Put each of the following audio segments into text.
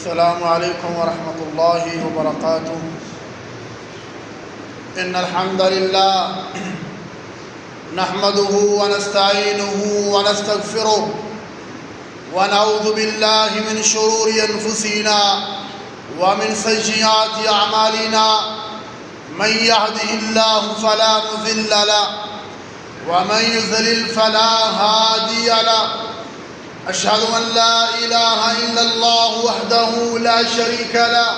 السلام عليكم ورحمة الله وبركاته. إن الحمد لله نحمده ونستعينه ونستغفره ونعوذ بالله من شرور أنفسنا ومن سيئات أعمالنا. من يهده الله فلا مضل له ومن يضلل فلا هادي له. أشهد أن لا إله إلا الله وحده لا شريك له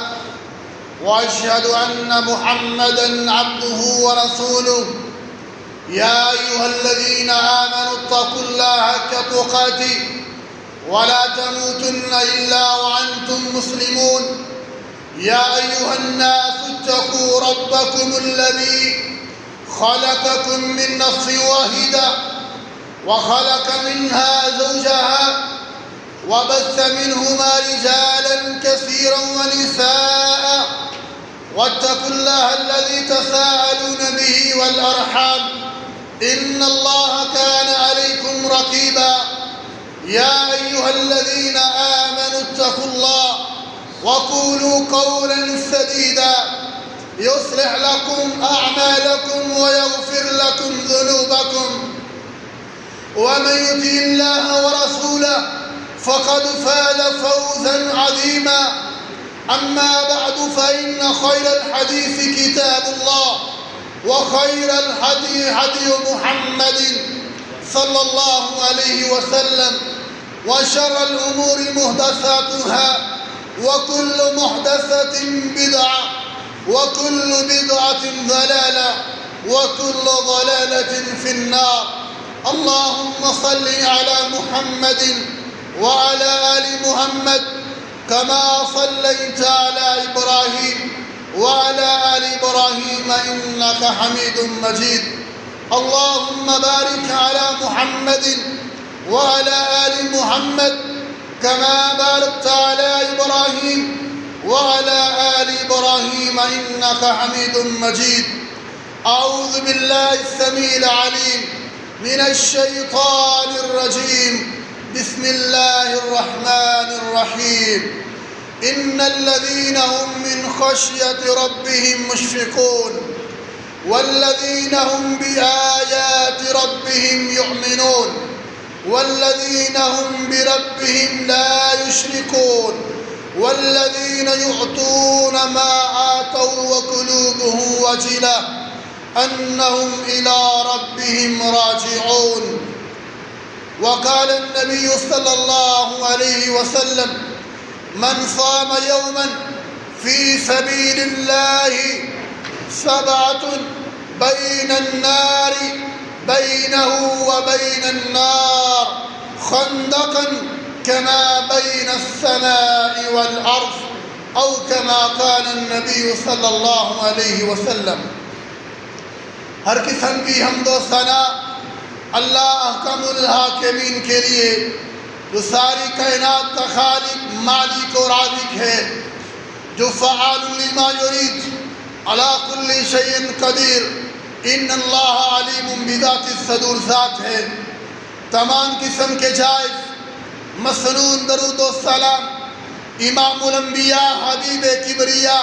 وأشهد أن محمدًا عبده ورسوله. يا أيها الذين آمنوا اتقوا الله حق تقاته ولا تموتن إلا وأنتم مسلمون. يا أيها الناس اتقوا ربكم الذي خلقكم من نفس واحدة وخلق منها زوجها وبث منهما رجالا كثيرا ونساء. واتقوا الله الذي تساءلون به والأرحام إن الله كان عليكم رقيبا. يا أيها الذين آمنوا اتقوا الله وقولوا قولا سديدا يصلح لكم أعمالكم ويغفر لكم ذنوبكم. ومن يطع الله ورسوله فقد فاز فوزا عظيما. أما بعد فإن خير الحديث كتاب الله وخير الهدي هدي محمد صلى الله عليه وسلم وشر الأمور محدثاتها وكل محدثة بدعة وكل بدعة ضلالة وكل ضلالة في النار. اللهم صل على محمد وعلى آل محمد كما صليت على إبراهيم وعلى آل إبراهيم إنك حميد مجيد. اللهم بارك على محمد وعلى آل محمد كما باركت على إبراهيم وعلى آل إبراهيم إنك حميد مجيد. أعوذ بالله السميع العليم من الشيطان الرجيم. بسم الله الرحمن الرحيم. إن الذين هم من خشية ربهم مشفقون والذين هم بآيات ربهم يؤمنون والذين هم بربهم لا يشركون والذين يؤتون ما آتوا وقلوبهم وجلة أنهم إلى ربهم راجعون. وقال النبي صلى الله عليه وسلم: من صام يوما في سبيل الله 7 بين النار بينه وبين النار خندقا كما بين السماء والأرض أو كما قال النبي صلى الله عليه وسلم. ہر قسم کی حمد و ثنا اللہ احکم الحاکمین کے لیے جو ساری کائنات کا خالق مالک اور رازق ہے، جو فعال لما یرید علی کل شیء قدیر. ان اللہ علیم بذات الصدور ذات ہے. تمام قسم کے جائز مسنون درود و سلام امام الانبیاء حبیب کبریا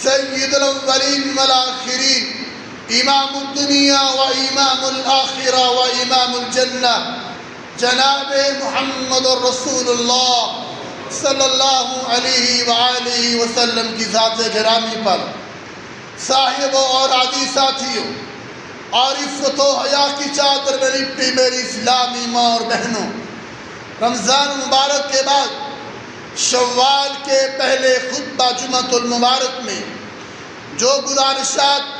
سید الاولین والآخرین امام الدنیا و امام الآخرہ و امام الجنہ جناب محمد الرسول اللہ صلی اللہ علیہ وآلہ وسلم کی ذات گرامی پر، صاحبوں اور عزیز ساتھیوں اور عفت و حیا کی چادر میں لپٹی میری اسلامی ماں اور بہنوں، رمضان مبارک کے بعد شوال کے پہلے خطبہ جمعۃ المبارک میں جو گزارشات،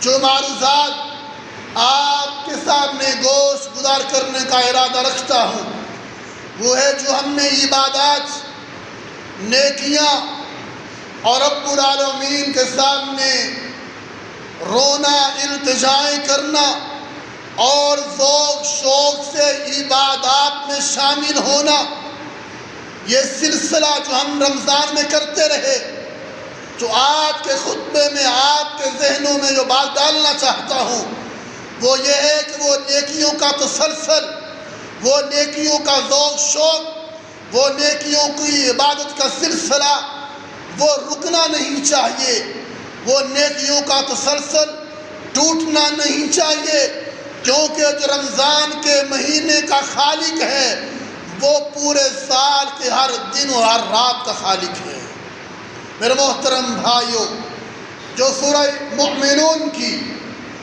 جو معروضات آپ کے سامنے گوش گزار کرنے کا ارادہ رکھتا ہوں، وہ ہے جو ہم نے عبادات، نیکیاں اور رب العالمین کے سامنے رونا، التجائیں کرنا اور ذوق شوق سے عبادات میں شامل ہونا، یہ سلسلہ جو ہم رمضان میں کرتے رہے، جو آج کے خطبے میں آپ کے ذہنوں میں جو بات ڈالنا چاہتا ہوں وہ یہ ہے کہ وہ نیکیوں کا تسلسل، وہ نیکیوں کا ذوق شوق وہ نیکیوں کی عبادت کا سلسلہ وہ رکنا نہیں چاہیے، وہ نیکیوں کا تسلسل ٹوٹنا نہیں چاہیے، کیونکہ جو رمضان کے مہینے کا خالق ہے وہ پورے سال کے ہر دن اور ہر رات کا خالق ہے۔ میرے محترم بھائیوں، جو سورہ مؤمنون کی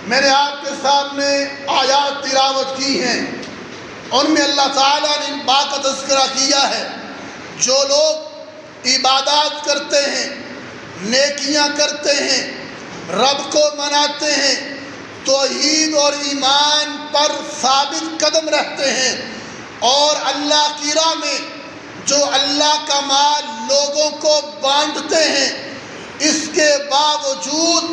میں نے آپ کے سامنے آیات تلاوت کی ہیں، ان میں اللہ تعالیٰ نے ان بات کا تذکرہ کیا ہے، جو لوگ عبادات کرتے ہیں، نیکیاں کرتے ہیں، رب کو مناتے ہیں، توحید اور ایمان پر ثابت قدم رہتے ہیں، اور اللہ کی راہ میں جو اللہ کا مال لوگوں کو بانٹتے ہیں، اس کے باوجود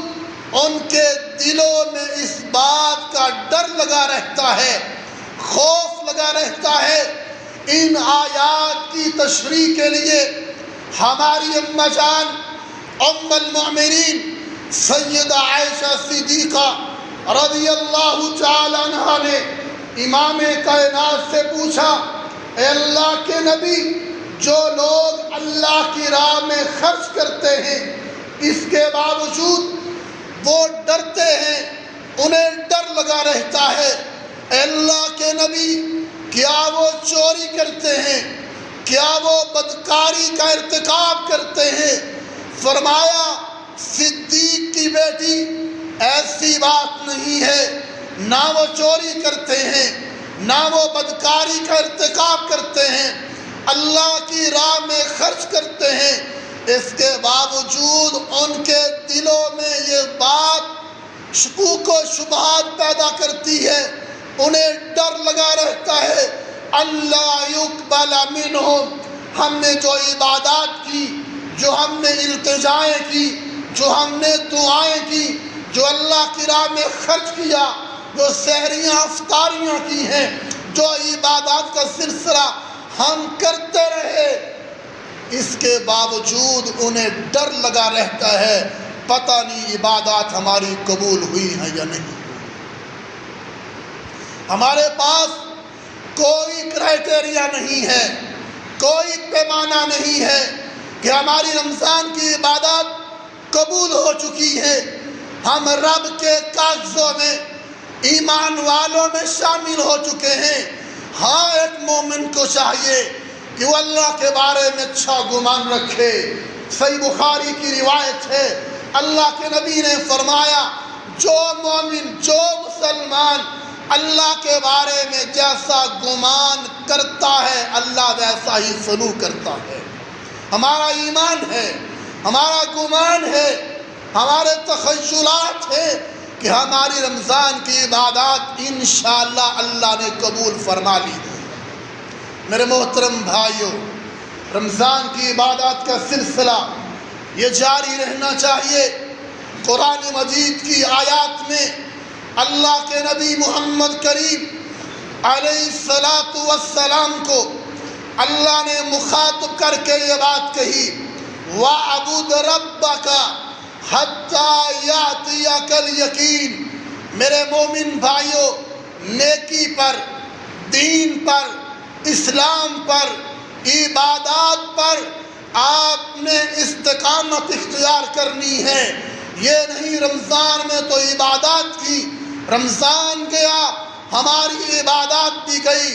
ان کے دلوں میں اس بات کا ڈر لگا رہتا ہے، خوف لگا رہتا ہے۔ ان آیات کی تشریح کے لیے ہماری اماں جان ام المؤمنین سیدہ عائشہ صدیقہ رضی اللہ تعالی عنہا نے امام کائنات سے پوچھا، اے اللہ کے نبی، جو لوگ اللہ کی راہ میں خرچ کرتے ہیں اس کے باوجود وہ ڈرتے ہیں، انہیں ڈر لگا رہتا ہے، اے اللہ کے نبی، کیا وہ چوری کرتے ہیں؟ کیا وہ بدکاری کا ارتکاب کرتے ہیں؟ فرمایا، صدیق کی بیٹی ایسی بات نہیں ہے، نہ وہ چوری کرتے ہیں، نہ وہ بدکاری کا ارتکاب کرتے ہیں، اللہ کی راہ میں خرچ کرتے ہیں، اس کے باوجود ان کے دلوں میں یہ بات شکوک و شبہات پیدا کرتی ہے، انہیں ڈر لگا رہتا ہے، اللہ یقبل منہم، ہم نے جو عبادات کی، جو ہم نے التجائیں کی، جو ہم نے دعائیں کی، جو اللہ کی راہ میں خرچ کیا، جو سحریاں افطاریاں کی ہیں، جو عبادات کا سلسلہ ہم کرتے رہے، اس کے باوجود انہیں ڈر لگا رہتا ہے، پتہ نہیں عبادات ہماری قبول ہوئی ہیں یا نہیں۔ ہمارے پاس کوئی کرائٹیریا نہیں ہے، کوئی پیمانہ نہیں ہے کہ ہماری رمضان کی عبادات قبول ہو چکی ہے، ہم رب کے کاغذوں میں ایمان والوں میں شامل ہو چکے ہیں۔ ہاں، ایک مومن کو چاہیے کہ وہ اللہ کے بارے میں اچھا گمان رکھے۔ صحیح بخاری کی روایت ہے، اللہ کے نبی نے فرمایا، جو مومن، جو مسلمان اللہ کے بارے میں جیسا گمان کرتا ہے اللہ ویسا ہی سلوک کرتا ہے۔ ہمارا ایمان ہے، ہمارا گمان ہے، ہمارے تخیلات ہیں کہ ہماری رمضان کی عبادات انشاءاللہ اللہ نے قبول فرما لی ہے۔ میرے محترم بھائیوں، رمضان کی عبادات کا سلسلہ یہ جاری رہنا چاہیے۔ قرآن مجید کی آیات میں اللہ کے نبی محمد کریم علیہ السلام کو اللہ نے مخاطب کر کے یہ بات کہی، وَاعْبُدْ رَبَّكَ حَتَّى يَأْتِيَكَ الْيَقِينُ۔ میرے مومن بھائیوں، نیکی پر، دین پر، اسلام پر، عبادات پر آپ نے استقامت اختیار کرنی ہے۔ یہ نہیں رمضان میں تو عبادات کی، رمضان گیا ہماری عبادات بھی گئی،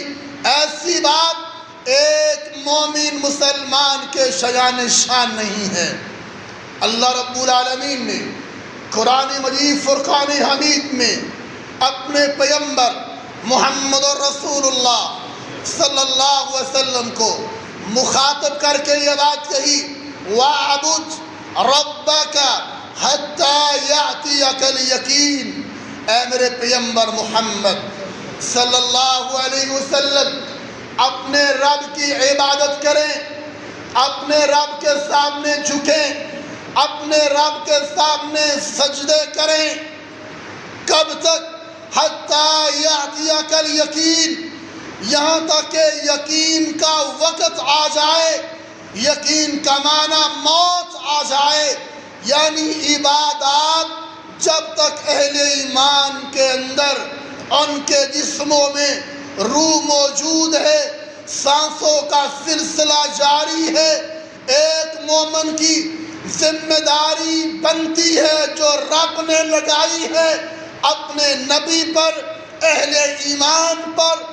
ایسی بات ایک مومن مسلمان کے شایان شان نہیں ہے۔ اللہ رب العالمین نے قرآن مجید فرقان حمید میں اپنے پیغمبر محمد رسول اللہ صلی اللہ علیہ وسلم کو مخاطب کر کے یہ بات کہی، وَاعْبُدْ رَبَّكَ حَتَّى يَأْتِيَكَ الْيَقِينُ۔ اے میرے پیغمبر محمد صلی اللہ علیہ وسلم، اپنے رب کی عبادت کریں، اپنے رب کے سامنے جھکیں، اپنے رب کے سامنے سجدے کریں۔ کب تک؟ حَتَّى يَأْتِيَكَ الْيَقِينُ، یہاں تک کہ یقین کا وقت آ جائے۔ یقین کا معنی موت آ جائے، یعنی عبادات جب تک اہل ایمان کے اندر، ان کے جسموں میں روح موجود ہے، سانسوں کا سلسلہ جاری ہے۔ ایک مومن کی ذمہ داری بنتی ہے جو رب نے لگائی ہے اپنے نبی پر، اہل ایمان پر،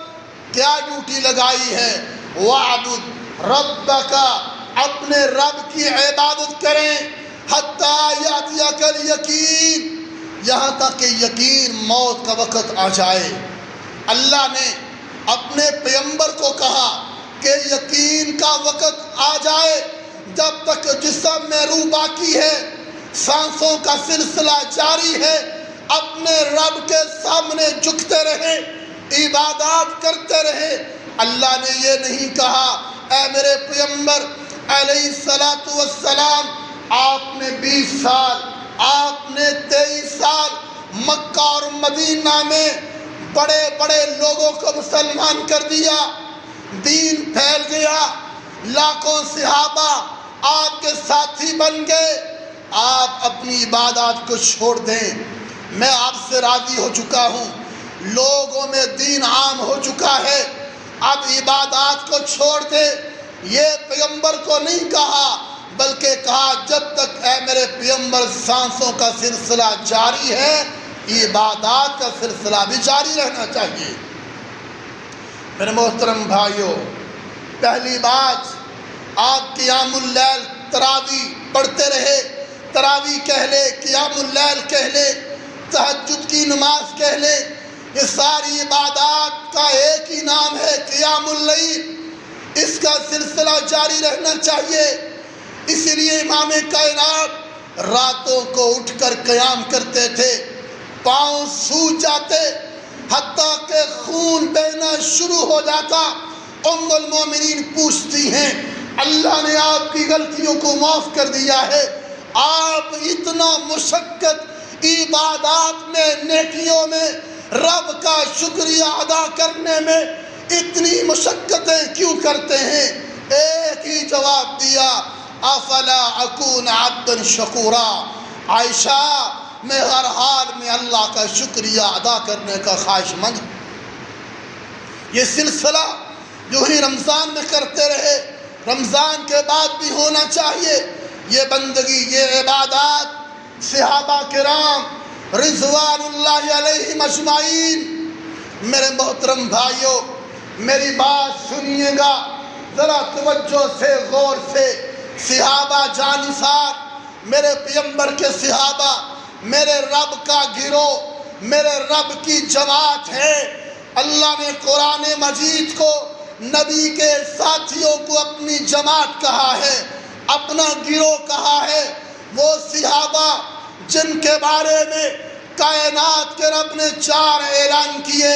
کیا ڈیوٹی لگائی ہے؟ وَاعْبُدْ رَبَّكَ، اپنے رب کی عبادت کریں، حَتَّى يَأْتِيَكَ الْيَقِينُ، یہاں تک کہ یقین موت کا وقت آ جائے۔ اللہ نے اپنے پیغمبر کو کہا کہ یقین کا وقت آ جائے، جب تک جسم میں روح باقی ہے، سانسوں کا سلسلہ جاری ہے، اپنے رب کے سامنے جھکتے رہے، عبادات کرتے رہے۔ اللہ نے یہ نہیں کہا اے میرے پیغمبر علیہ السلام آپ نے 20 سال، آپ نے 23 سال مکہ اور مدینہ میں بڑے بڑے لوگوں کو مسلمان کر دیا، دین پھیل گیا، لاکھوں صحابہ آپ کے ساتھی بن گئے، آپ اپنی عبادات کو چھوڑ دیں۔ میں آپ سے راضی ہو چکا ہوں، لوگوں میں دین عام ہو چکا ہے، اب عبادات کو چھوڑ دے۔ یہ پیغمبر کو نہیں کہا، بلکہ کہا جب تک اے میرے پیغمبر سانسوں کا سلسلہ جاری ہے، عبادات کا سلسلہ بھی جاری رہنا چاہیے۔ میرے محترم بھائیوں، پہلی بات، آپ قیام اللیل تراویح پڑھتے رہے، تراویح کہہ لے، قیام اللیل کہہ لے، تہجد کی نماز کہہ لے، یہ ساری عبادات کا ایک ہی نام ہے قیام اللیل، اس کا سلسلہ جاری رہنا چاہیے۔ اس لیے امام کائنات راتوں کو اٹھ کر قیام کرتے تھے، پاؤں سوج جاتے، حتیٰ کہ خون بہنا شروع ہو جاتا۔ ام المومنین پوچھتی ہیں اللہ نے آپ کی غلطیوں کو معاف کر دیا ہے، آپ اتنا مشقت عبادات میں، نیکیوں میں، رب کا شکریہ ادا کرنے میں اتنی مشقتیں کیوں کرتے ہیں؟ ایک ہی جواب دیا، افلا اکون عبدا شکورا، عائشہ میں ہر حال میں اللہ کا شکریہ ادا کرنے کا خواہش مند ہوں۔ یہ سلسلہ جو ہی رمضان میں کرتے رہے، رمضان کے بعد بھی ہونا چاہیے۔ یہ بندگی، یہ عبادات صحابہ کرام رضوان اللہ علیہم اجمعین۔ میرے محترم بھائیوں، میری بات سنیے گا ذرا توجہ سے، غور سے۔ صحابہ جانثار، میرے پیغمبر کے صحابہ، میرے رب کا گروہ، میرے رب کی جماعت ہے۔ اللہ نے قرآن مجید کو نبی کے ساتھیوں کو اپنی جماعت کہا ہے، اپنا گروہ کہا ہے۔ وہ صحابہ جن کے بارے میں کائنات کے رب نے 4 اعلان کیے،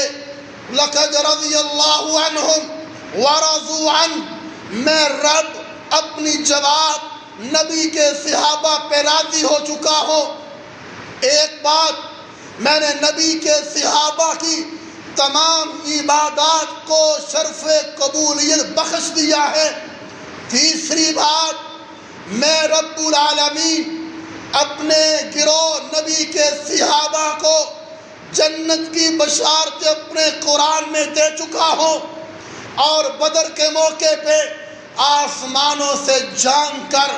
لقد رضی اللہ عنہم ورضوا عنہ، میں رب اپنی جماعت نبی کے صحابہ پہ راضی ہو چکا ہوں۔ ایک بات، میں نے نبی کے صحابہ کی تمام عبادات کو شرف قبولیت بخش دیا ہے۔ تیسری بات، میں رب العالمین اپنے گروہ نبی کے صحابہ کو جنت کی بشارت اپنے قرآن میں دے چکا ہوں، اور بدر کے موقع پہ آسمانوں سے جان کر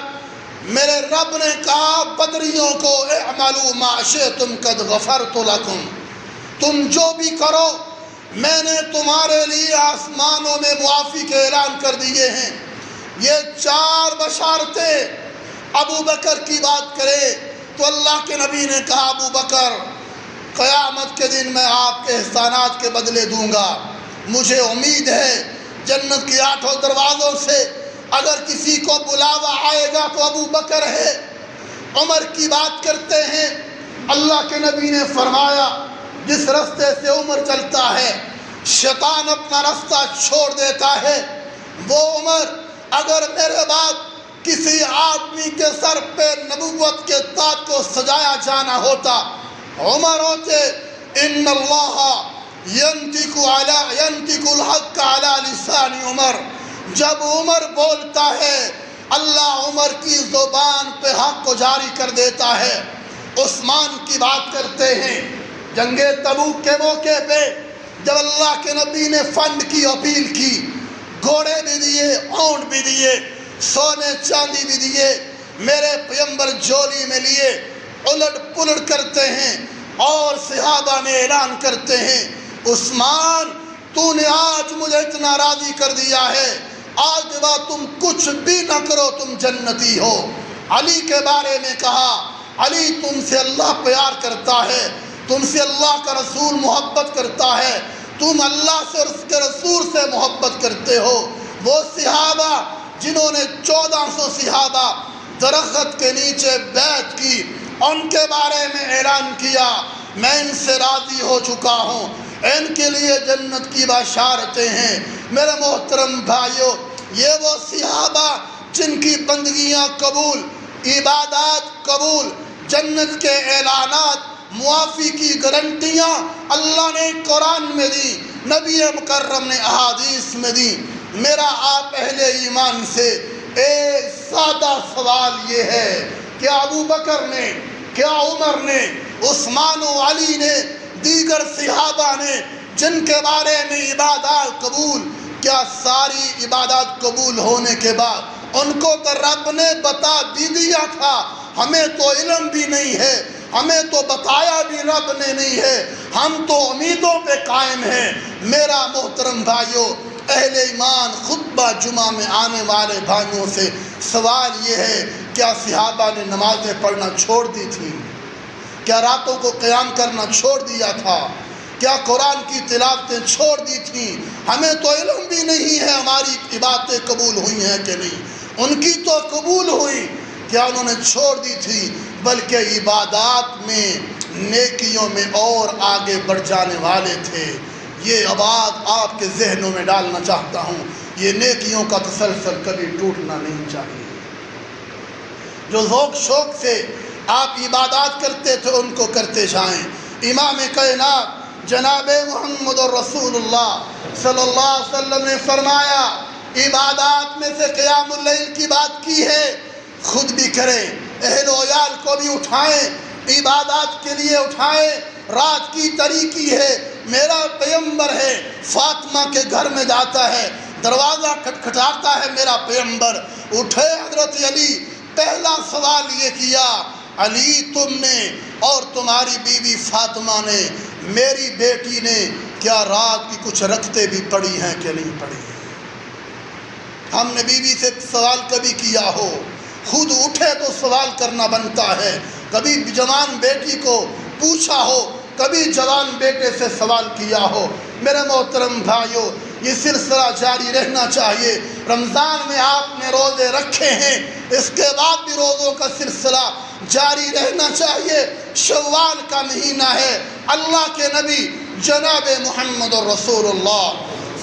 میرے رب نے کہا بدریوں کو اعملوا ما شئتم قد غفرت لکم، تم جو بھی کرو میں نے تمہارے لیے آسمانوں میں معافی کے اعلان کر دیے ہیں۔ یہ 4 بشارتیں۔ ابو بکر کی بات کرے تو اللہ کے نبی نے کہا ابو بکر قیامت کے دن میں آپ کے احسانات کے بدلے دوں گا، مجھے امید ہے جنت کے 8 دروازوں سے اگر کسی کو بلاوا آئے گا تو ابو بکر ہے۔ عمر کی بات کرتے ہیں، اللہ کے نبی نے فرمایا جس رستے سے عمر چلتا ہے شیطان اپنا راستہ چھوڑ دیتا ہے، وہ عمر اگر میرے بعد کسی آدمی کے سر پہ نبوت کے تاج کو سجایا جانا ہوتا عمر ہوتے۔ ان اللہ ینطق الحق علی لسان عمر، جب عمر بولتا ہے اللہ عمر کی زبان پہ حق کو جاری کر دیتا ہے۔ عثمان کی بات کرتے ہیں، جنگ تبوک کے موقع پہ جب اللہ کے نبی نے فنڈ کی اپیل کی، گھوڑے بھی دیے، اونٹ بھی دیے، سونے چاندی بھی دیے۔ میرے پیغمبر جولی میں لیے الٹ پلٹ کرتے ہیں اور صحابہ میں اعلان کرتے ہیں، عثمان تو نے آج مجھے اتنا راضی کر دیا ہے، آج کے بعد تم کچھ بھی نہ کرو، تم جنتی ہو۔ علی کے بارے میں کہا، علی تم سے اللہ پیار کرتا ہے، تم سے اللہ کا رسول محبت کرتا ہے، تم اللہ سے اور اس کے رسول سے محبت کرتے ہو۔ وہ صحابہ جنہوں نے 1400 صحابہ درخت کے نیچے بیعت کی، ان کے بارے میں اعلان کیا میں ان سے راضی ہو چکا ہوں، ان کے لیے جنت کی بشارتیں ہیں۔ میرے محترم بھائیو، یہ وہ صحابہ جن کی بندگیاں قبول، عبادات قبول، جنت کے اعلانات، معافی کی گارنٹیاں اللہ نے قرآن میں دی، نبی مکرم نے احادیث میں دی۔ میرا آپ اہل ایمان سے ایک سادہ سوال یہ ہے، کیا ابو بکر نے، کیا عمر نے، عثمان و علی نے، دیگر صحابہ نے جن کے بارے میں عبادات قبول، کیا ساری عبادات قبول ہونے کے بعد ان کو تو رب نے بتا بھی دیا تھا؟ ہمیں تو علم بھی نہیں ہے، ہمیں تو بتایا بھی رب نے نہیں ہے، ہم تو امیدوں پہ قائم ہیں۔ میرا محترم بھائیو، اہل ایمان خطبہ جمعہ میں آنے والے بھائیوں سے سوال یہ ہے، کیا صحابہ نے نمازیں پڑھنا چھوڑ دی تھی؟ کیا راتوں کو قیام کرنا چھوڑ دیا تھا؟ کیا قرآن کی تلاوتیں چھوڑ دی تھیں؟ ہمیں تو علم بھی نہیں ہے ہماری عبادتیں قبول ہوئی ہیں کہ نہیں، ان کی تو قبول ہوئی، کیا انہوں نے چھوڑ دی تھی؟ بلکہ عبادات میں، نیکیوں میں اور آگے بڑھ جانے والے تھے۔ یہ بات آپ کے ذہنوں میں ڈالنا چاہتا ہوں، یہ نیکیوں کا تسلسل کبھی ٹوٹنا نہیں چاہیے۔ جو ذوق شوق سے آپ عبادات کرتے تھے ان کو کرتے جائیں۔ امام کائنات جناب محمد رسول اللہ صلی اللہ علیہ وسلم نے فرمایا، عبادات میں سے قیام اللیل کی بات کی ہے، خود بھی کریں، اہل و عیال کو بھی اٹھائیں، عبادات کے لیے اٹھائیں۔ رات کی تاریکی ہے، میرا پیغمبر ہے، فاطمہ کے گھر میں جاتا ہے، دروازہ کھٹکھٹاتا ہے میرا پیغمبر، اٹھے حضرت علی، پہلا سوال یہ کیا، علی تم نے اور تمہاری بیوی فاطمہ نے، میری بیٹی نے کیا رات کی کچھ رکعتیں بھی پڑھی ہیں کہ نہیں پڑھی؟ ہم نے بیوی سے سوال کبھی کیا ہو؟ خود اٹھے تو سوال کرنا بنتا ہے۔ کبھی جوان بیٹی کو پوچھا ہو، کبھی جوان بیٹے سے سوال کیا ہو؟ میرے محترم بھائیو، یہ سلسلہ جاری رہنا چاہیے۔ رمضان میں آپ نے روزے رکھے ہیں، اس کے بعد بھی روزوں کا سلسلہ جاری رہنا چاہیے۔ شوال کا مہینہ ہے، اللہ کے نبی جناب محمد رسول اللہ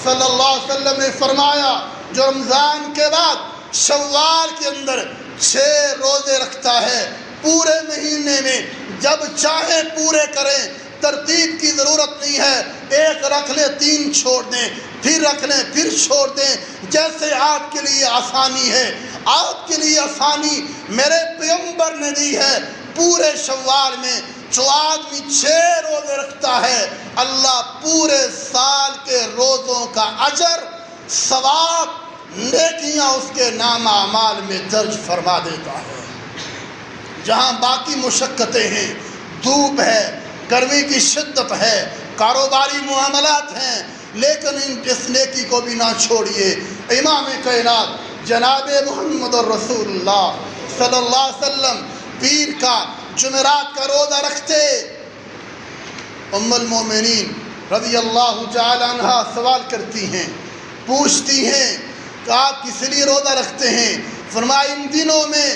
صلی اللہ علیہ وسلم نے فرمایا، جو رمضان کے بعد شوال کے اندر 6 روزے رکھتا ہے، پورے مہینے میں جب چاہیں پورے کریں، ترتیب کی ضرورت نہیں ہے، ایک رکھ لیں 3 چھوڑ دیں، پھر رکھ لیں پھر چھوڑ دیں، جیسے آپ کے لیے آسانی ہے۔ آپ کے لیے آسانی میرے پیغمبر نے دی ہے۔ پورے شوال میں جو آدمی 6 روزے رکھتا ہے، اللہ پورے سال کے روزوں کا اجر، ثواب، نیکیاں اس کے نامہ اعمال میں درج فرما دیتا ہے۔ جہاں باقی مشقتیں ہیں، دھوپ ہے، گرمی کی شدت ہے، کاروباری معاملات ہیں، لیکن اس نیکی کو بھی نہ چھوڑیے۔ امام کائنات جناب محمد رسول اللہ صلی اللہ علیہ وسلم پیر کا، جمعرات کا روزہ رکھتے۔ ام المومنین رضی اللہ تعالی عنہ سوال کرتی ہیں، پوچھتی ہیں کہ آپ کس لیے روزہ رکھتے ہیں؟ فرمایا ان دنوں میں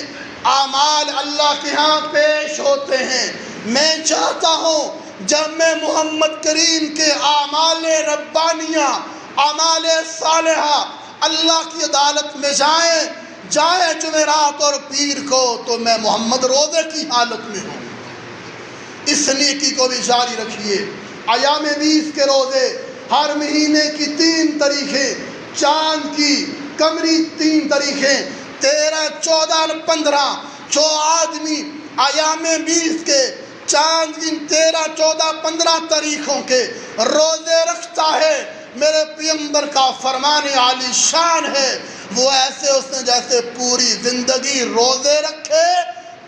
اعمال اللہ کے ہاں پیش ہوتے ہیں، میں چاہتا ہوں جب میں محمد کریم کے اعمال ربانیہ، اعمال صالحہ اللہ کی عدالت میں جائیں جمعرات اور پیر کو، تو میں محمد روزے کی حالت میں ہوں۔ اس نیکی کو بھی جاری رکھیے۔ ایام 20 کے روزے، ہر مہینے کی 3 تاریخیں، چاند کی قمری 3 تاریخیں، 13، 14 اور 15، جو آدمی ایام 20 کے چاند کی 13، 14، 15 تاریخوں کے روزے رکھتا ہے، میرے پیغمبر کا فرمان عالی شان ہے، وہ ایسے اس نے جیسے پوری زندگی روزے رکھے،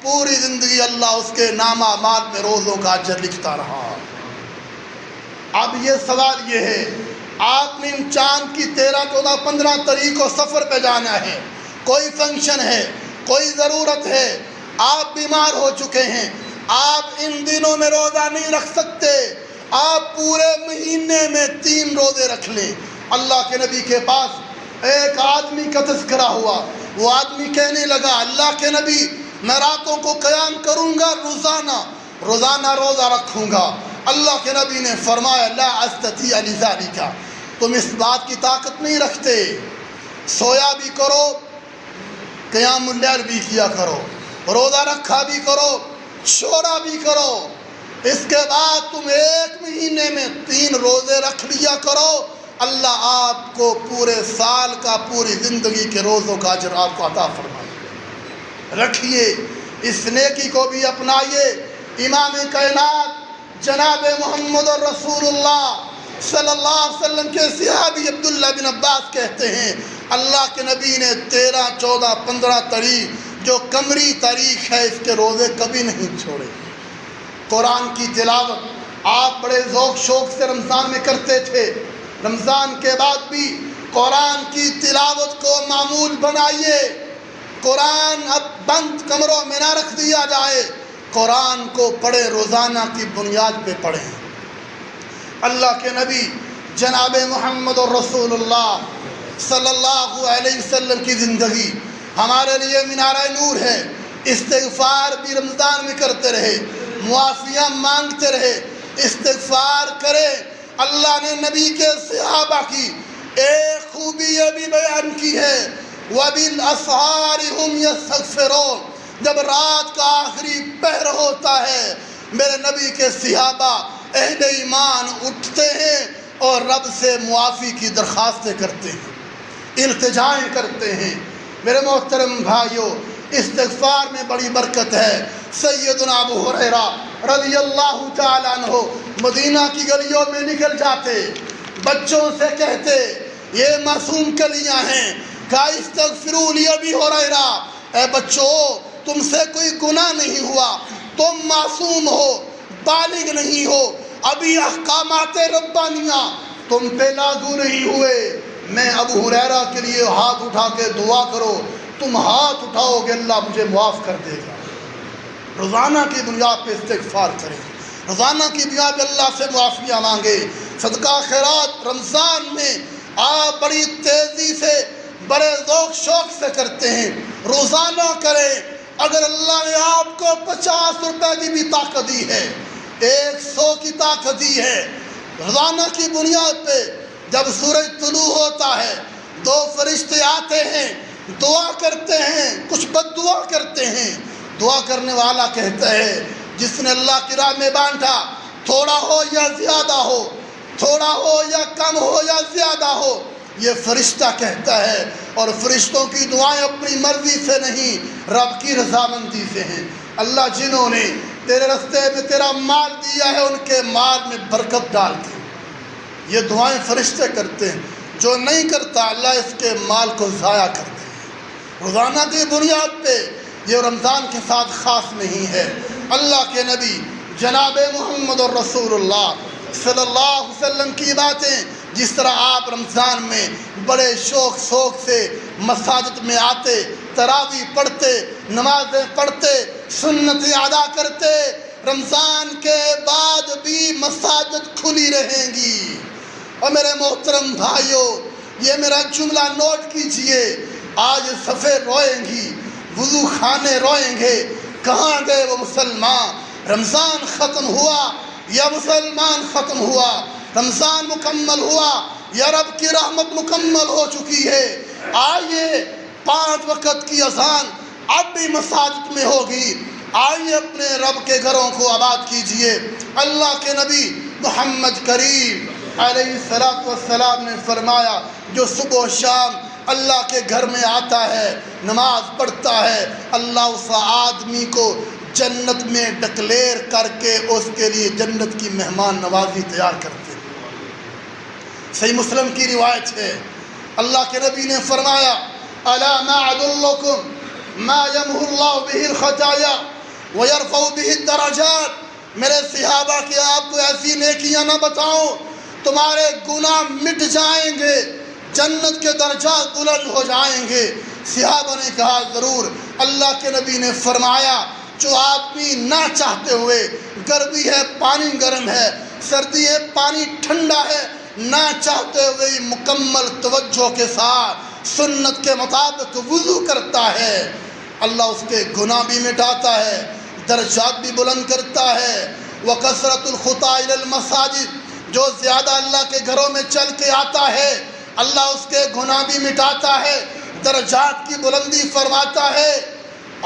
پوری زندگی اللہ اس کے نامہ اعمال میں روزوں کا اجر لکھتا رہا۔ اب یہ سوال یہ ہے، آپ نے ان چاند کی 13، 14، 15 تاریخ کو سفر پہ جانا ہے، کوئی فنکشن ہے، کوئی ضرورت ہے، آپ بیمار ہو چکے ہیں، آپ ان دنوں میں روزہ نہیں رکھ سکتے، آپ پورے مہینے میں 3 روزے رکھ لیں۔ اللہ کے نبی کے پاس ایک آدمی کا تذکرہ ہوا، وہ آدمی کہنے لگا، اللہ کے نبی میں راتوں کو قیام کروں گا، روزانہ روزہ رکھوں گا۔ اللہ کے نبی نے فرمایا، لا استطیع لذالک، تم اس بات کی طاقت نہیں رکھتے، سویا بھی کرو، قیام اللیل بھی کیا کرو، روزہ رکھا بھی کرو، شورا بھی کرو، اس کے بعد تم 1 مہینے میں 3 روزے رکھ لیا کرو، اللہ آپ کو پورے سال کا، پوری زندگی کے روزوں کا اجر آپ کو عطا فرمائے۔ رکھیے، اس نیکی کو بھی اپنائیے۔ امام کائنات جناب محمد رسول اللہ صلی اللہ علیہ وسلم کے صحابی عبداللہ بن عباس کہتے ہیں، اللہ کے نبی نے 13، 14، 15 تاریخ جو قمری تاریخ ہے، اس کے روزے کبھی نہیں چھوڑے۔ قرآن کی تلاوت آپ بڑے ذوق شوق سے رمضان میں کرتے تھے، رمضان کے بعد بھی قرآن کی تلاوت کو معمول بنائیے۔ قرآن اب بند کمروں میں نہ رکھ دیا جائے، قرآن کو پڑھے، روزانہ کی بنیاد پہ پڑھیں۔ اللہ کے نبی جناب محمد رسول اللہ صلی اللہ علیہ وسلم کی زندگی ہمارے لیے مینارہ نور ہے۔ استغفار بھی رمضان میں کرتے رہے، معافیاں مانگتے رہے، استغفار کرے۔ اللہ نے نبی کے صحابہ کی ایک خوبی یہ بھی بیان کی ہے، وَبِالْأَسْحَارِ هُمْ يَسْتَغْفِرُونَ، جب رات کا آخری پہر ہوتا ہے، میرے نبی کے صحابہ اہل ایمان اٹھتے ہیں اور رب سے معافی کی درخواستیں کرتے ہیں، التجائیں کرتے ہیں۔ میرے محترم بھائیوں، استغفار میں بڑی برکت ہے۔ سیدنا ابو ہریرہ رضی اللہ تعالیٰ عنہ مدینہ کی گلیوں میں نکل جاتے، بچوں سے کہتے، یہ معصوم کلیاں ہیں، کہا استغفروا لی ابی ہریرہ، اے بچوں تم سے کوئی گناہ نہیں ہوا، تم معصوم ہو، بالغ نہیں ہو، ابھی احکامات ربانیہ تم پہ لاگو نہیں ہوئے، میں ابو ہریرہ کے لیے ہاتھ اٹھا کے دعا کرو، تم ہاتھ اٹھاؤ گے اللہ مجھے معاف کر دے گا۔ روزانہ کی بنیاد پہ استغفار کریں، روزانہ کی بنیاد پہ اللہ سے معافیاں مانگے، صدقہ خیرات رمضان میں آپ بڑی تیزی سے، بڑے ذوق شوق سے کرتے ہیں، روزانہ کریں۔ اگر اللہ نے آپ کو 50 روپے کی بھی طاقت دی ہے، 100 کی طاقت دی ہے، روزانہ کی بنیاد پہ جب سورج طلوع ہوتا ہے 2 فرشتے آتے ہیں، دعا کرتے ہیں، کچھ بد دعا کرتے ہیں، دعا کرنے والا کہتا ہے جس نے اللہ کی راہ میں بانٹا، تھوڑا ہو یا زیادہ ہو، تھوڑا ہو یا کم ہو یا زیادہ ہو، یہ فرشتہ کہتا ہے، اور فرشتوں کی دعائیں اپنی مرضی سے نہیں، رب کی رضامندی سے ہیں۔ اللہ جنہوں نے تیرے راستے میں تیرا مال دیا ہے، ان کے مال میں برکت ڈال دے، یہ دعائیں فرشتے کرتے ہیں۔ جو نہیں کرتا اللہ اس کے مال کو ضائع کر دے۔ روزانہ کی بنیاد پہ، یہ رمضان کے ساتھ خاص نہیں ہے۔ اللہ کے نبی جناب محمد رسول اللہ صلی اللہ علیہ وسلم کی باتیں، جس طرح آپ رمضان میں بڑے شوق سے مساجد میں آتے، تراویح پڑھتے، نمازیں پڑھتے، سنتیں ادا کرتے، رمضان کے بعد بھی مساجد کھلی رہیں گی۔ اور میرے محترم بھائیوں، یہ میرا جملہ نوٹ کیجئے، آج صفیں روئیں گی، وضو خانے روئیں گے، کہاں گئے وہ مسلمان؟ رمضان ختم ہوا یا مسلمان ختم ہوا؟ رمضان مکمل ہوا یا رب کی رحمت مکمل ہو چکی ہے؟ آئیے 5 وقت کی اذان اب بھی مساجد میں ہوگی، آئیے اپنے رب کے گھروں کو آباد کیجئے۔ اللہ کے نبی محمد کریم علیہ السلام نے فرمایا، جو صبح و شام اللہ کے گھر میں آتا ہے، نماز پڑھتا ہے، اللہ اس آدمی کو جنت میں ڈکلیئر کر کے اس کے لیے جنت کی مہمان نوازی تیار کرتے ہیں۔ صحیح مسلم کی روایت ہے، اللہ کے نبی نے فرمایا الا ما ادلکم ما یمحو اللہ بہ الخطایا ویرفع بہ الدرجات، میرے صحابہ کہ آپ کو ایسی نیکیاں نہ بتاؤں تمہارے گناہ مٹ جائیں گے، جنت کے درجات بلند ہو جائیں گے۔ صحابہ نے کہا ضرور۔ اللہ کے نبی نے فرمایا جو آدمی نہ چاہتے ہوئے، گرمی ہے پانی گرم ہے، سردی ہے پانی ٹھنڈا ہے، نہ چاہتے ہوئے مکمل توجہ کے ساتھ سنت کے مطابق وضو کرتا ہے، اللہ اس کے گناہ بھی مٹاتا ہے، درجات بھی بلند کرتا ہے۔ وَكَثْرَةُ الْخُطَىٰ إِلَى الْمَسَاجِدِ، جو زیادہ اللہ کے گھروں میں چل کے آتا ہے اللہ اس کے گناہ بھی مٹاتا ہے، درجات کی بلندی فرماتا ہے۔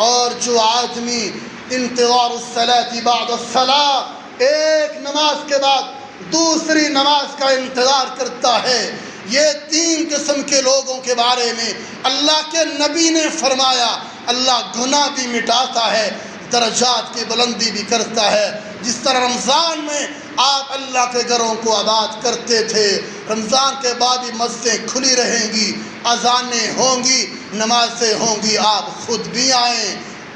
اور جو آدمی انتظار الصلاۃ بعد الصلاۃ، ایک نماز کے بعد دوسری نماز کا انتظار کرتا ہے، یہ تین قسم کے لوگوں کے بارے میں اللہ کے نبی نے فرمایا اللہ گناہ بھی مٹاتا ہے، درجات کی بلندی بھی کرتا ہے۔ جس طرح رمضان میں آپ اللہ کے گھروں کو آباد کرتے تھے، رمضان کے بعد بھی مسجدیں کھلی رہیں گی، اذانیں ہوں گی، نمازیں ہوں گی، آپ خود بھی آئیں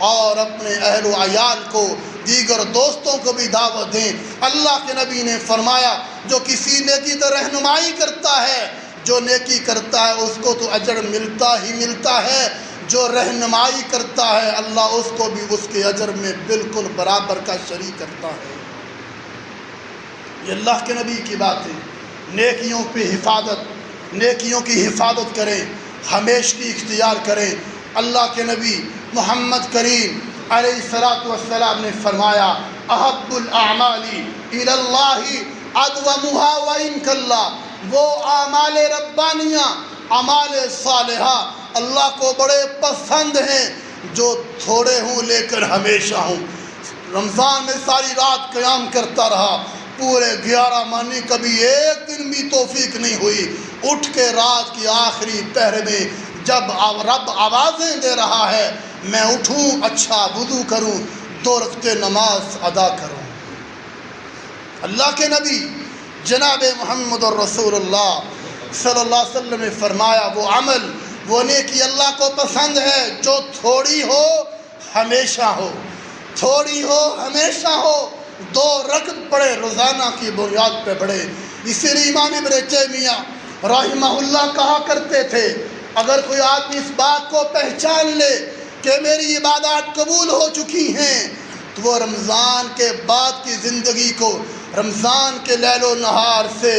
اور اپنے اہل و عیال کو، دیگر دوستوں کو بھی دعوت دیں۔ اللہ کے نبی نے فرمایا جو کسی نیکی پر رہنمائی کرتا ہے، جو نیکی کرتا ہے اس کو تو اجر ملتا ہی ملتا ہے، جو رہنمائی کرتا ہے اللہ اس کو بھی اس کے اجر میں بالکل برابر کا شریک کرتا ہے۔ یہ اللہ کے نبی کی بات ہے۔ نیکیوں پہ حفاظت، نیکیوں کی حفاظت کریں، ہمیشگی اختیار کریں۔ اللہ کے نبی محمد کریم علیہ الصلاۃ والسلام نے فرمایا احب الاعمال الی اللہ ادومها وان کلا، وہ اعمال ربانیہ، اعمال صالحہ اللہ کو بڑے پسند ہیں جو تھوڑے ہوں لیکن ہمیشہ ہوں۔ رمضان میں ساری رات قیام کرتا رہا، پورے 11 مہینے، کبھی ایک دن بھی توفیق نہیں ہوئی اٹھ کے رات کی آخری پہر میں جب رب آوازیں دے رہا ہے میں اٹھوں، اچھا وضو کروں، 2 رکعت نماز ادا کروں۔ اللہ کے نبی جناب محمد الرسول اللہ صلی اللہ علیہ وسلم نے فرمایا وہ عمل، وہ نیکی اللہ کو پسند ہے جو تھوڑی ہو ہمیشہ ہو، تھوڑی ہو ہمیشہ ہو، 2 رکعت پڑھے، روزانہ کی بنیاد پہ پڑھے۔ اسی لیے امام ابن تیمیہ رحمہ اللہ کہا کرتے تھے اگر کوئی آدمی اس بات کو پہچان لے کہ میری عبادات قبول ہو چکی ہیں تو وہ رمضان کے بعد کی زندگی کو، رمضان کے لیل و نہار سے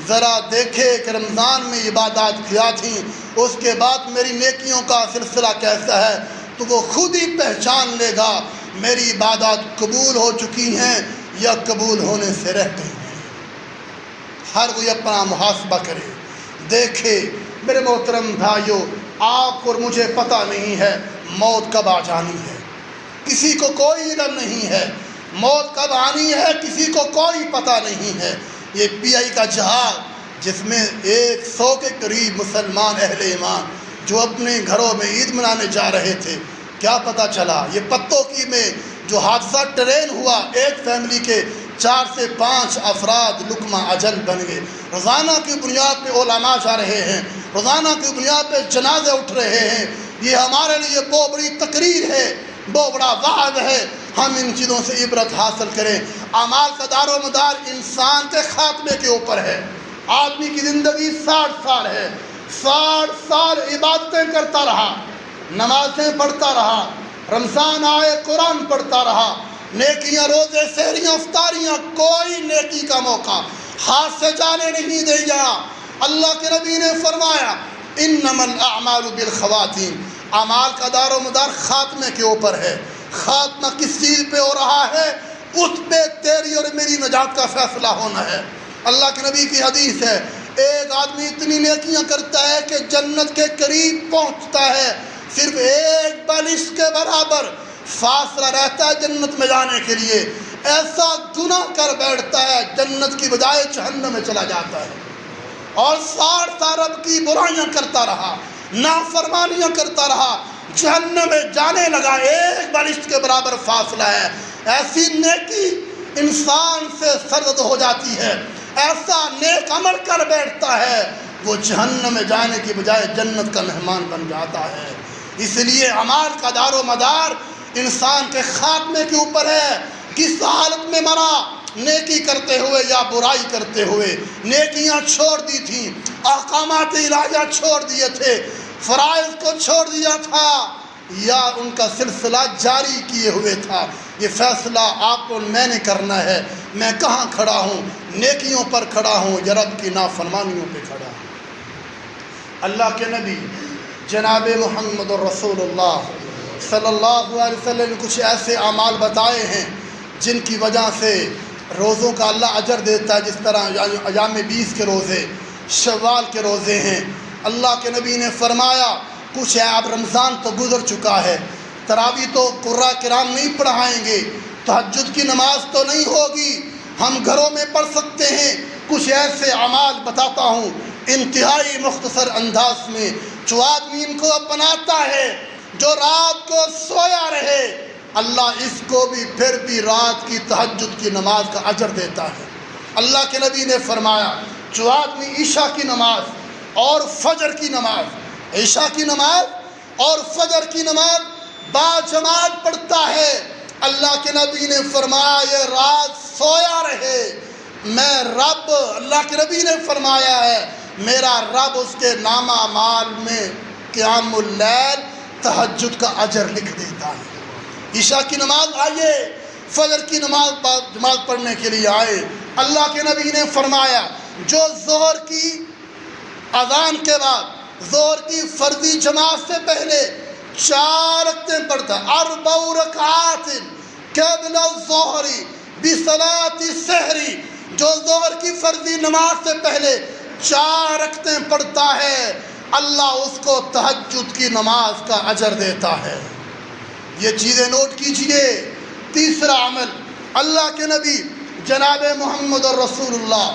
ذرا دیکھے کہ رمضان میں عبادات کیا تھیں، اس کے بعد میری نیکیوں کا سلسلہ کیسا ہے، تو وہ خود ہی پہچان لے گا میری عبادات قبول ہو چکی ہیں یا قبول ہونے سے رہ گئی ہیں۔ ہر کوئی اپنا محاسبہ کرے، دیکھے۔ میرے محترم بھائیو، آپ اور مجھے پتہ نہیں ہے موت کب آ جانی ہے، کسی کو کوئی علم نہیں ہے، موت کب آنی ہے کسی کو کوئی پتہ نہیں ہے۔ یہ پی آئی کا جہاز جس میں 100 کے قریب مسلمان اہل ایمان جو اپنے گھروں میں عید منانے جا رہے تھے، کیا پتہ چلا یہ پتوں کی میں جو حادثہ ٹرین ہوا، ایک فیملی کے 4 سے 5 افراد لقمہ اجل بن گئے۔ روزانہ کی بنیاد پہ علماء جا رہے ہیں، روزانہ کی بنیاد پہ جنازے اٹھ رہے ہیں۔ یہ ہمارے لیے بہت بڑی تقریر ہے، بہت بڑا وعد ہے، ہم ان چیزوں سے عبرت حاصل کریں۔ اعمال کا دار و مدار انسان کے خاتمے کے اوپر ہے۔ آدمی کی زندگی 60 سال ہے، 60 سال عبادتیں کرتا رہا، نمازیں پڑھتا رہا، رمضان آئے قرآن پڑھتا رہا، نیکیاں، روزے، سحریاں، افطاریاں، کوئی نیکی کا موقع ہاتھ سے جانے نہیں دے گا۔ اللہ کے نبی نے فرمایا انما الاعمال بالخواتیم، اعمال کا دار و مدار خاتمے کے اوپر ہے۔ خاتمہ کس چیز پہ ہو رہا ہے؟ اس پہ تیری اور میری نجات کا فیصلہ ہونا ہے۔ اللہ کے نبی کی حدیث ہے ایک آدمی اتنی نیکیاں کرتا ہے کہ جنت کے قریب پہنچتا ہے، صرف 1 بالش کے برابر فاصلہ رہتا ہے جنت میں جانے کے لیے، ایسا گناہ کر بیٹھتا ہے جنت کی بجائے جہنم میں چلا جاتا ہے، اور 60 سال رب کی برائیاں کرتا رہا، نافرمانیاں کرتا رہا، جہنم میں جانے لگا، 1 بالشت کے برابر فاصلہ ہے۔ ایسی نیکی انسان سے سرزد ہو جاتی ہے۔ ایسا نیک عمل کر بیٹھتا ہے وہ جہنم میں جانے کی بجائے جنت کا مہمان بن جاتا ہے۔ اس لیے اعمال کا دار و مدار انسان کے خاتمے کے اوپر ہے، کس حالت میں مرا، نیکی کرتے ہوئے یا برائی کرتے ہوئے۔ نیکیاں چھوڑ دی تھیں، احکامات الہیہ چھوڑ دیے تھے، فرائض کو چھوڑ دیا تھا، یا ان کا سلسلہ جاری کیے ہوئے تھا۔ یہ فیصلہ آپ کو میں نے کرنا ہے، میں کہاں کھڑا ہوں، نیکیوں پر کھڑا ہوں یا رب کی نافرمانیوں پہ کھڑا ہوں۔ اللہ کے نبی جناب محمد الرسول اللہ صلی اللہ علیہ وسلم نے کچھ ایسے اعمال بتائے ہیں جن کی وجہ سے روزوں کا اللہ اجر دیتا ہے، جس طرح ایام 20 کے روزے، شوال کے روزے ہیں۔ اللہ کے نبی نے فرمایا کچھ ہے، اب رمضان تو گزر چکا ہے، تراویح تو قراء کرام نہیں پڑھائیں گے، تہجد کی نماز تو نہیں ہوگی، ہم گھروں میں پڑھ سکتے ہیں۔ کچھ ایسے اعمال بتاتا ہوں انتہائی مختصر انداز میں، جو آدمی ان کو اپناتا ہے، جو رات کو سویا رہے، اللہ اس کو بھی پھر بھی رات کی تہجد کی نماز کا اجر دیتا ہے۔ اللہ کے نبی نے فرمایا جو آدمی عشاء کی نماز اور فجر کی نماز، عشاء کی نماز اور فجر کی نماز باجماعت پڑھتا ہے، اللہ کے نبی نے فرمایا یہ رات سویا رہے، میں رب، اللہ کے نبی نے فرمایا ہے میرا رب اس کے نامہ اعمال میں قیام اللیل تہجد کا اجر لکھ دیتا ہے۔ عشاء کی نماز آئیے، فجر کی نماز جماعت پڑھنے کے لیے آئے۔ اللہ کے نبی نے فرمایا جو ظہر کی اذان کے بعد، ظہر کی فرضی جماعت سے پہلے 4 رکعتیں پڑھتا، 4 رکعات قبل الظہر بصلاۃ السحر، جو ظہر کی فرضی نماز سے پہلے 4 رکعتیں پڑھتا ہے، اللہ اس کو تہجد کی نماز کا اجر دیتا ہے۔ یہ چیزیں نوٹ کیجئے۔ تیسرا عمل، اللہ کے نبی جناب محمد الرسول اللہ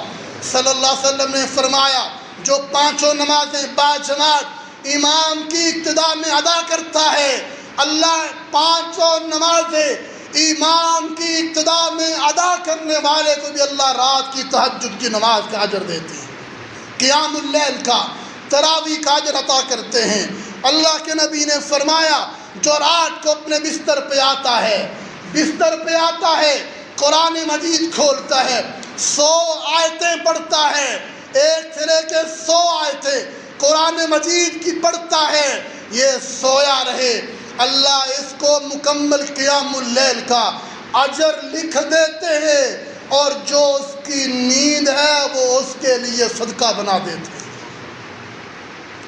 صلی اللہ علیہ وسلم نے فرمایا جو 5 نمازیں باجماعت امام کی ابتدا میں ادا کرتا ہے، اللہ 5 نمازیں امام کی ابتدا میں ادا کرنے والے کو بھی اللہ رات کی تہجد کی نماز کا اجر دیتے ہیں، قیام اللیل کا، تراویح کا اجر عطا کرتے ہیں۔ اللہ کے نبی نے فرمایا جو رات کو اپنے بستر پہ آتا ہے، بستر پہ آتا ہے، قرآن مجید کھولتا ہے، 100 آیتیں پڑھتا ہے، ایک سے لے کے 100 آیتیں قرآن مجید کی پڑھتا ہے، یہ سویا رہے، اللہ اس کو مکمل قیام اللیل کا اجر لکھ دیتے ہیں، اور جو اس کی نیند ہے وہ اس کے لیے صدقہ بنا دیتے ہیں۔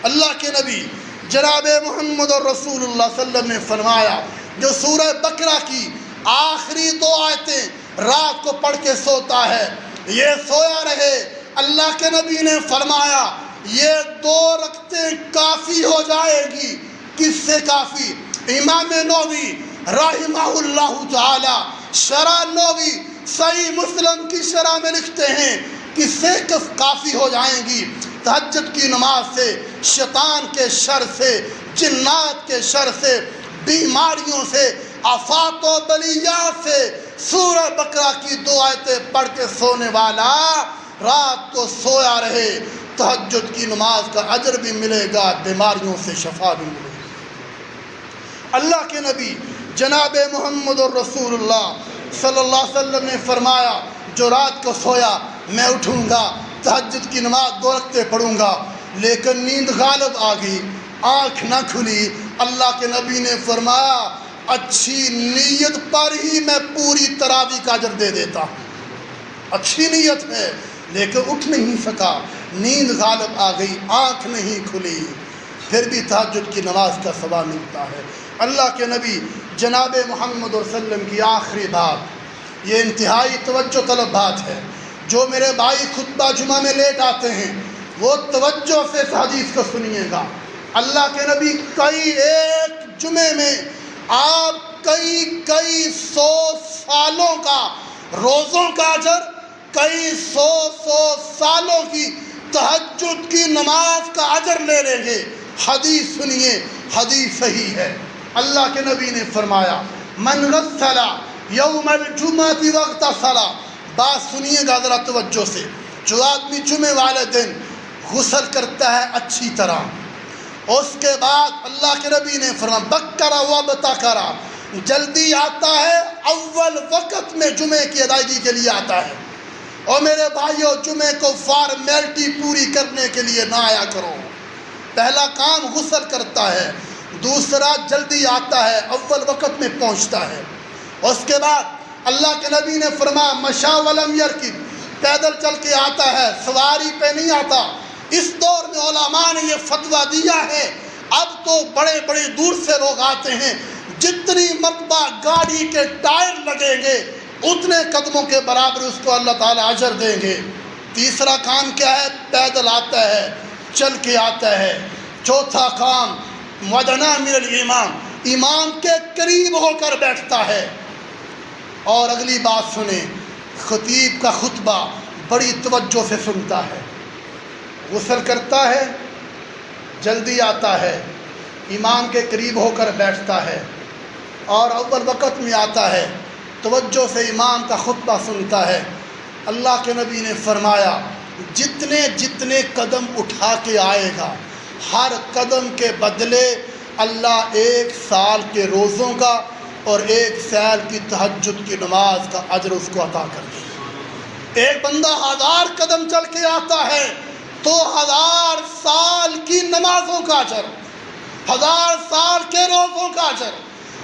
اللہ کے نبی جناب محمد الرسول اللہ صلی اللہ علیہ وسلم نے فرمایا جو سورہ بقرہ کی آخری 2 آیتیں رات کو پڑھ کے سوتا ہے، یہ سویا رہے، اللہ کے نبی نے فرمایا یہ 2 رکعتیں کافی ہو جائے گی۔ کس سے کافی؟ امام نووی رحمہ اللہ تعالی شرح نووی صحیح مسلم کی شرح میں لکھتے ہیں کس سے کافی ہو جائیں گی؟ تہجد کی نماز سے، شیطان کے شر سے، جنات کے شر سے، بیماریوں سے، آفات و بلیات سے سورہ بقرہ کی 2 آیتیں پڑھ کے سونے والا رات کو سویا رہے، تہجد کی نماز کا اجر بھی ملے گا، بیماریوں سے شفا بھی ملے گی۔ اللہ کے نبی جناب محمد الرسول اللہ صلی اللہ علیہ وسلم نے فرمایا جو رات کو سویا میں اٹھوں گا، تہجد کی نماز 2 رکعتیں پڑھوں گا، لیکن نیند غالب آ گئی، آنکھ نہ کھلی، اللہ کے نبی نے فرمایا اچھی نیت پر ہی میں پوری تراویح کا اجر دے دیتا ہوں۔ اچھی نیت ہے لیکن اٹھ نہیں سکا، نیند غالب آ گئی، آنکھ نہیں کھلی، پھر بھی تہجد کی نماز کا ثواب ملتا ہے۔ اللہ کے نبی جناب محمد صلی اللہ علیہ وسلم کی آخری بات، یہ انتہائی توجہ طلب بات ہے، جو میرے بھائی خطبہ جمعہ میں لیٹ آتے ہیں وہ توجہ سے اس حدیث کو سنیے گا۔ اللہ کے نبی ایک جمعے میں آپ کئی 100 سالوں کا روزوں کا اجر، کئی 100 سالوں کی تہجد کی نماز کا اجر لے لیں گے۔ حدیث سنیے، حدیث صحیح ہے۔ اللہ کے نبی نے فرمایا من غسل یوم الجمعہ واغتسل، بات سنیے گا ذرا توجہ سے، جو آدمی جمعے والے دن غسل کرتا ہے اچھی طرح، اس کے بعد اللہ کے نبی نے فرمایا بکرا و بتاکرا، جلدی آتا ہے، اول وقت میں جمعے کی ادائیگی کے لیے آتا ہے۔ اور میرے بھائیوں، جمعے کو فارمیلٹی پوری کرنے کے لیے نہ آیا کرو۔ پہلا کام غسل کرتا ہے، دوسرا جلدی آتا ہے، اول وقت میں پہنچتا ہے۔ اس کے بعد اللہ کے نبی نے فرمایا مشا ولم یرکب، پیدل چل کے آتا ہے، سواری پہ نہیں آتا۔ اس دور میں علماء نے یہ فتویٰ دیا ہے، اب تو بڑے بڑے دور سے لوگ آتے ہیں، جتنی مرتبہ گاڑی کے ٹائر لگیں گے اتنے قدموں کے برابر اس کو اللہ تعالیٰ اجر دیں گے۔ تیسرا کام کیا ہے؟ پیدل آتا ہے، چل کے آتا ہے۔ چوتھا کام مدنا من الامام، امام کے قریب ہو کر بیٹھتا ہے۔ اور اگلی بات سنیں، خطیب کا خطبہ بڑی توجہ سے سنتا ہے، غسل کرتا ہے، جلدی آتا ہے، امام کے قریب ہو کر بیٹھتا ہے اور اول وقت میں آتا ہے، توجہ سے امام کا خطبہ سنتا ہے۔ اللہ کے نبی نے فرمایا جتنے جتنے قدم اٹھا کے آئے گا، ہر قدم کے بدلے اللہ 1 سال کے روزوں کا اور 1 سال کی تہجد کی نماز کا اجر اس کو عطا کر دے گا۔ ایک بندہ 1000 قدم چل کے آتا ہے تو 1000 سال کی نمازوں کا اجر، 1000 سال کے روزوں کا اجر،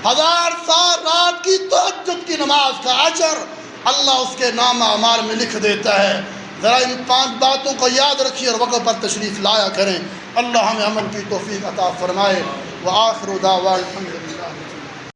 1000 سال رات کی تہجد کی نماز کا اجر اللہ اس کے نامہ اعمال میں لکھ دیتا ہے۔ ذرا ان 5 باتوں کو یاد رکھیے اور وقت پر تشریف لایا کریں۔ اللہ ہمیں عمل کی توفیق عطا فرمائے۔ وآخر دعوانا